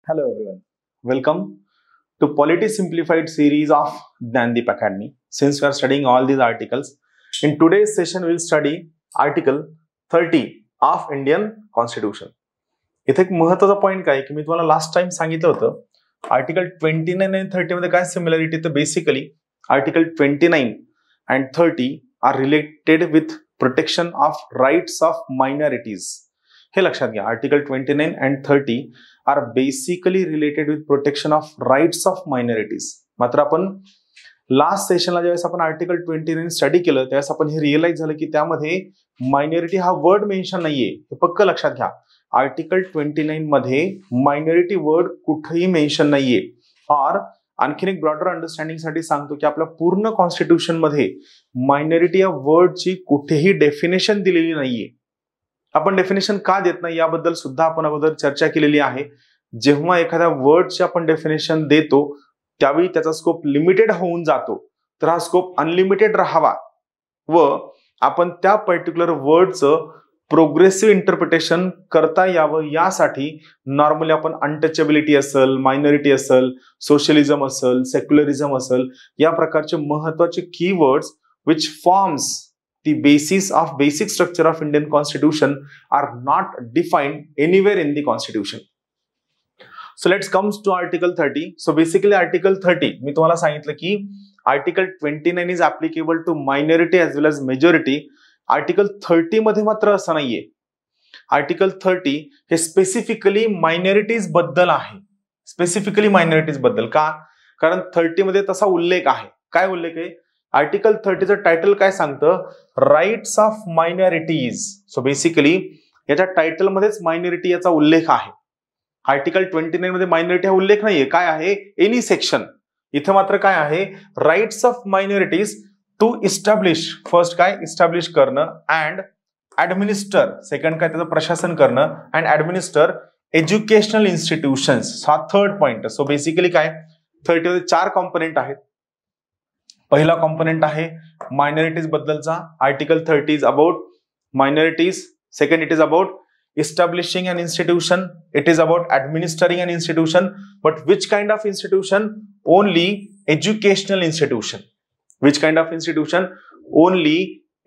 Hello everyone. Welcome to Polity Simplified series of Jnandeep Academy. Since we are studying all these articles, in today's session we will study Article 30 of Indian Constitution. इथे एक महत्त्वाचा point काय की मी तुम्हाला last time सांगितलं होतं article 29 आणि 30 मध्ये काय सिमिलरिटी तर basically article 29 and 30 are related with protection of rights of minorities. हे लक्षात घ्या article 29 and 30 are basically related with protection of rights of minorities. मात्र आपण लास्ट सेशनला ज्यावेळेस आपण आर्टिकल 29 स्टडी केलं त्यावेळेस आपण हे रिअलाइज झालं की त्यामध्ये मायनॉरिटी हा वर्ड मेन्शन नाहीये. हे पक्क लक्षात घ्या. आर्टिकल 29 मध्ये मायनॉरिटी वर्ड कुठेही मेन्शन नाहीये. और आणखीन एक ब्रॉडर अंडरस्टँडिंग साठी सांगतो की आपल्या पूर्ण कॉन्स्टिट्यूशन मध्ये मायनॉरिटी या वर्डची कुठेही डेफिनेशन दिलेली नाहीये. आपण डेफिनेशन का देत नाही याबद्दल सुद्धा आपण अगोदर चर्चा केलेली आहे. जेव्हा एखाद्या वर्डची आपण डेफिनेशन देतो त्यावेळी त्याचा स्कोप लिमिटेड होऊन जातो. तर हा स्कोप अनलिमिटेड राहावा व आपण त्या पर्टिक्युलर वर्डचं प्रोग्रेसिव्ह इंटरप्रिटेशन करता यावं यासाठी नॉर्मली आपण अनटचेबिलिटी असेल, मायनॉरिटी असेल, सोशलिझम असेल, सेक्युलरिझम असेल या प्रकारचे महत्त्वाचे keywords which forms the basis of basic structure of Indian Constitution are not defined anywhere in the Constitution. So let's come to Article 30. So basically Article 30 मी तुम्हाला सांगितलं की Article 29 is applicable to minority as well as majority. Article 30 मध्ये मात्र असं नाहीये. Article 30 हे specifically minorities बद्दल आहे. स्पेसिफिकली मायनॉरिटीज बद्दल का? कारण 30 मध्ये तसा उल्लेख आहे. काय उल्लेख आहे? आर्टिकल 30चं टायटल काय सांगतं? Rights of minorities. So basically याच्या टायटल मध्येच मायनॉरिटी याचा उल्लेख आहे. आर्टिकल 29 मध्ये मायनॉरिटी हा उल्लेख नाहीये. काय आहे? Any section. इथे मात्र काय आहे? Rights of minorities to establish. First काय? इस्टॅब्लिश करणं अँड ऍडमिनिस्टर. सेकंड काय? त्याचं प्रशासन करणं अँड ऍडमिनिस्टर एज्युकेशनल इन्स्टिट्यूशन्स. हा थर्ड पॉइंट. सो बेसिकली काय 30 मध्ये 4 कॉम्पोनेंट आहेत. पहिला कॉम्पोनेंट आहे मायनॉरिटीज बद्दलचा. Article 30 is about minorities. Second it is about establishing an institution. It is about administering an institution. But which kind of institution? Only educational institution. Which kind of institution? Only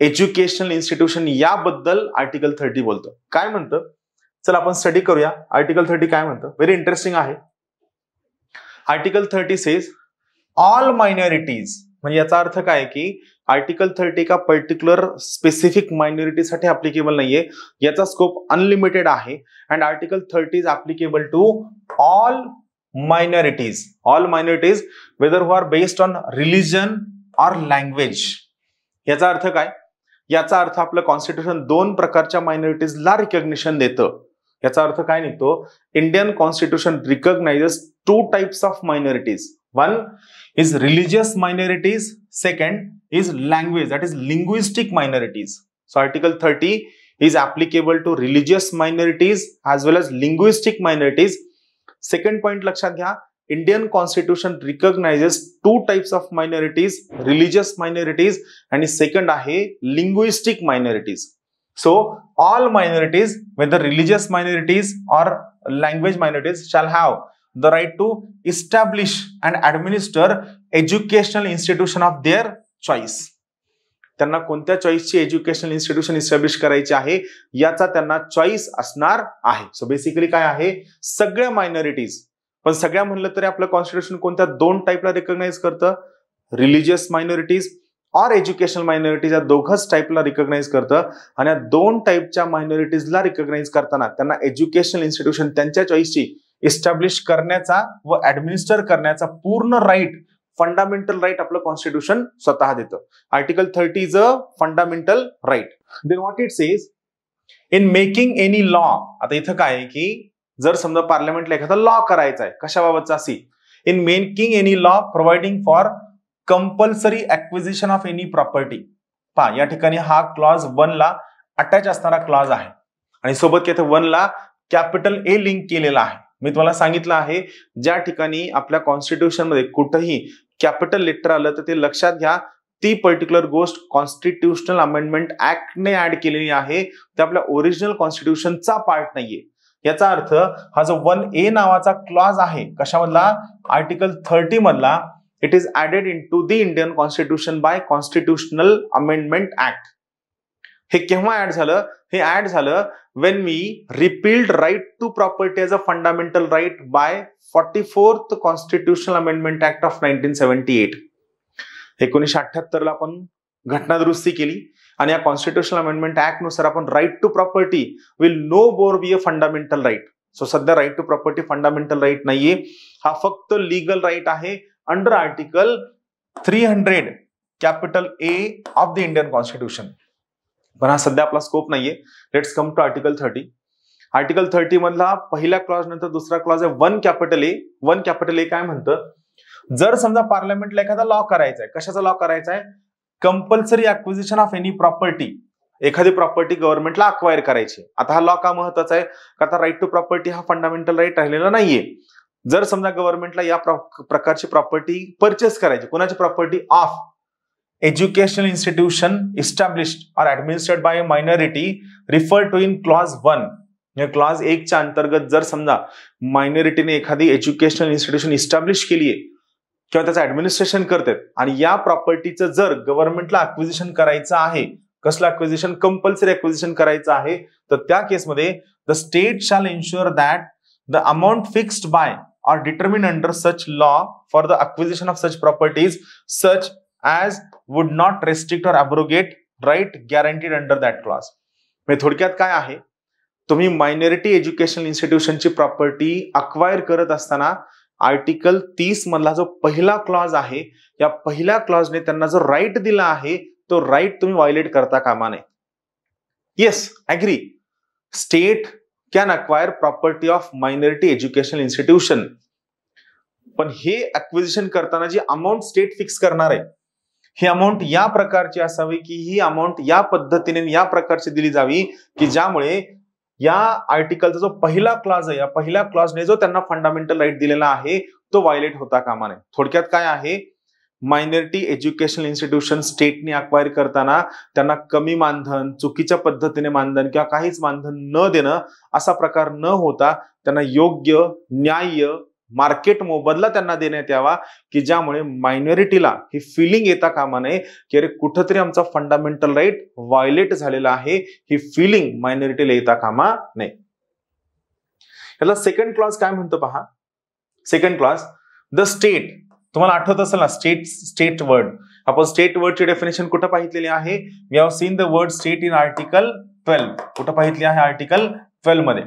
educational institution. याबद्दल article 30 बोलतो. काय म्हणतं? चला आपण study करूया. Article 30 काय म्हणतं? Very interesting आहे. Article 30 says all minorities. म्हणजे याचा अर्थ काय की आर्टिकल 30 का पर्टिक्युलर स्पेसिफिक मायनॉरिटी साठी ऍप्लिकेबल नाहीये. याचा स्कोप अनलिमिटेड आहे. And article 30 is applicable to all minorities. All minorities whether who are based on religion or language. याचा अर्थ काय? याचा अर्थ आपलं कॉन्स्टिट्यूशन 2 प्रकारच्या मायनॉरिटीजला रिकॉग्निशन देतं. याचा अर्थ काय निघतो? Indian constitution recognises 2 types of minorities. One is religious minorities. Second is language, that is linguistic minorities. So Article 30 is applicable to religious minorities as well as linguistic minorities. Second point लक्षात घ्या. Indian Constitution recognizes 2 types of minorities, religious minorities and second आहे linguistic minorities. So all minorities, whether religious minorities or language minorities, shall have the right to establish and administer educational institution of their choice. त्यांना कोणत्या चॉईसची educational institution establish करायची आहे याचा त्यांना choice असणार आहे. So basically काय आहे? सगळ्या मायनॉरिटीज. पण सगळ्या म्हणलं तरी आपलं कॉन्स्टिट्यूशन कोणत्या 2 टाइपला रिकॉग्नाइज करतं? रिलीजियस मायनॉरिटीज और एज्युकेशनल मायनॉरिटीज या दोघच टाइपला रिकॉग्नाइज करतं. आणि या 2 टाइपच्या मायनॉरिटीजला रिकॉग्नाइज करताना त्यांना एज्युकेशनल इन्स्टिट्यूशन त्यांच्या चॉईसची इस्टॅब्लिश करण्याचा व ऍडमिनिस्टर करण्याचा पूर्ण राईट, फंडामेंटल राईट आपलं कॉन्स्टिट्यूशन स्वतः देतं. Article 30 is a fundamental right. Then what it says in making any law. आता इथं काय आहे की जर समजा पार्लमेंटला एखादा लॉ करायचा आहे कशाबाबतचा C. In making any law providing for compulsory acquisition of any property. पहा या ठिकाणी हा क्लॉज 1 ला अटॅच असणारा क्लॉज आहे आणि सोबत इथे 1 ला कॅपिटल ए लिंक केलेला आहे. मी तुम्हाला सांगितलं आहे ज्या ठिकाणी आपल्या कॉन्स्टिट्यूशन मध्ये कुठेही कॅपिटल लेटर आलं तर ते लक्षात घ्या. ती पर्टिक्युलर गोष्ट कॉन्स्टिट्यूशनल अमेंडमेंट ऍक्टने ऍड केलेली आहे. ते आपल्या ओरिजिनल कॉन्स्टिट्यूशनचा पार्ट नाहीये. याचा अर्थ हा जो 1A नावाचा क्लॉज आहे कशामधला, आर्टिकल 30 मधला, it is added into the Indian constitution bye constitutional amendment act. हे केव्हा ऍड झालं, हे ऍड झालं when we repealed right to property as a fundamental right by 44th Constitutional Amendment Act of 1978. 1978 ला आपण घटना दुरुस्ती केली आणि या कॉन्स्टिट्यूशनल अमेंडमेंट ऍक्ट नुसार आपण right to property will no more be a fundamental right. So सध्या right to property fundamental right नाहीये, हा फक्त लीगल राईट आहे under article 300 capital A of the Indian constitution. पण हा सध्या आपला स्कोप नाहीये. Let's come to article 30. Article 30 मधला पहिल्या क्लॉज नंतर दुसरा क्लॉज आहे 1 कॅपिटल ए. 1 कॅपिटल ए काय म्हणतं, जर समजा पार्लमेंटला एखादा लॉ करायचा आहे, कशाचा लॉ करायचा आहे, compulsory acquisition of any property, एखादी प्रॉपर्टी गव्हर्नमेंटला अक्वायर करायची. आता हा लॉ का महत्वाचा आहे, का आता राईट टू प्रॉपर्टी हा फंडामेंटल राईट राहिलेला नाहीये. जर समजा गव्हर्नमेंटला या प्रकारची प्रॉपर्टी परचेस करायची, कोणाची property, of educational institution established or administered by a minority referred to in clause 1. या क्लॉज 1 च्या अंतर्गत जर समजा मायनॉरिटीने एखादी एज्युकेशनल इन्स्टिट्यूशन इस्टॅब्लिश केली आहे किंवा त्याचं ऍडमिनिस्ट्रेशन करतात आणि या प्रॉपर्टीचं जर गव्हर्नमेंटला अक्विजिशन करायचं आहे, कसलं अक्विजिशन, कंपल्सरी अक्विजिशन करायचं आहे, तर त्या केसमध्ये the state shall ensure that the amount fixed by or determined under such law for the acquisition of such properties such as would not restrict or abrogate right guaranteed under that clause. म्हणजे थोडक्यात काय आहे, तुम्ही minority educational इन्स्टिट्यूशनची property acquire करत असताना article 30 मधला जो पहिला क्लॉज आहे, या पहिल्या क्लॉजने त्यांना जो राईट दिला आहे तो राईट तुम्ही व्हायोलेट करता कामा नये. Yes, agree, state can acquire property of minority educational institution, पण हे अक्विजिशन करताना जी अमाऊंट स्टेट फिक्स करणार आहे, ही अमाऊंट या प्रकारची असावी की ही अमाऊंट या पद्धतीने या प्रकारची दिली जावी की ज्यामुळे या आर्टिकलचा जो पहिला क्लॉज आहे, या पहिल्या क्लॉजने जो त्यांना फंडामेंटल राईट दिलेला आहे तो व्हायोलेट होता कामा नये. थोडक्यात काय आहे, मायनॉरिटी एज्युकेशनल इन्स्टिट्यूशन स्टेटने अक्वायर करताना त्यांना कमी मानधन, चुकीच्या पद्धतीने मानधन किंवा काहीच मानधन न देणं असा प्रकार न होता त्यांना योग्य न्याय्य मार्केट मोबदला त्यांना देण्यात यावा की ज्यामुळे मायनॉरिटीला ही फिलिंग येता कामा नये की अरे कुठंतरी आमचा फंडामेंटल राईट व्हायोलेट झालेला आहे, ही फिलिंग मायनॉरिटीला येता कामा नये. याला सेकंड क्लॉज काय म्हणतो पहा. सेकंड क्लॉज, द स्टेट, तुम्हाला आठवत असेल ना स्टेट वर्ड, आपण स्टेट वर्डची डेफिनेशन कुठं पाहितलेली आहे, we have seen the word state in article 12. कुठं पाहितली आहे, आर्टिकल 12 मध्ये.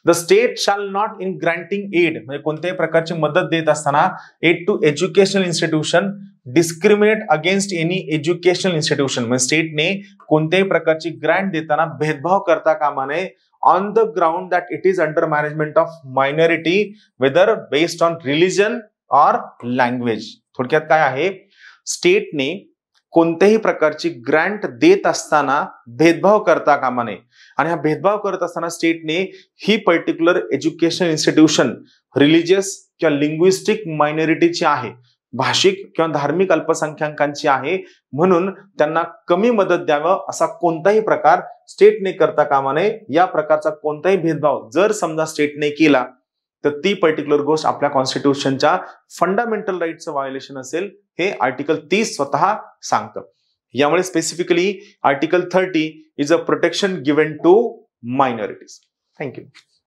The state shall not in granting aid, म्हणजे कोणत्याही प्रकारची मदत देत असताना, aid to educational institution discriminate against any educational institution, म्हणजे स्टेटने कोणत्याही प्रकारची ग्रँट देताना भेदभाव करता कामा नये on the ground that it is under management of minority whether based on religion or language. थोडक्यात काय आहे, स्टेटने कोणत्याही प्रकारची ग्रँट देत असताना भेदभाव करता कामा नये आणि हा भेदभाव करत असताना स्टेटने ही पर्टिक्युलर एज्युकेशनल इन्स्टिट्यूशन रिलिजियस किंवा लिंग्विस्टिक मायनॉरिटीची आहे, भाषिक किंवा धार्मिक अल्पसंख्याकांची आहे, म्हणून त्यांना कमी मदत द्यावं असा कोणताही प्रकार स्टेटने करता कामा नये. या प्रकारचा कोणताही भेदभाव जर समजा स्टेटने केला तर ती पर्टिक्युलर गोष्ट आपल्या कॉन्स्टिट्यूशनच्या फंडामेंटल राईटचं व्हायोलेशन असेल, हे आर्टिकल 30 स्वतः सांगतं. यामुळे specifically article 30 is a protection given to minorities. Thank you.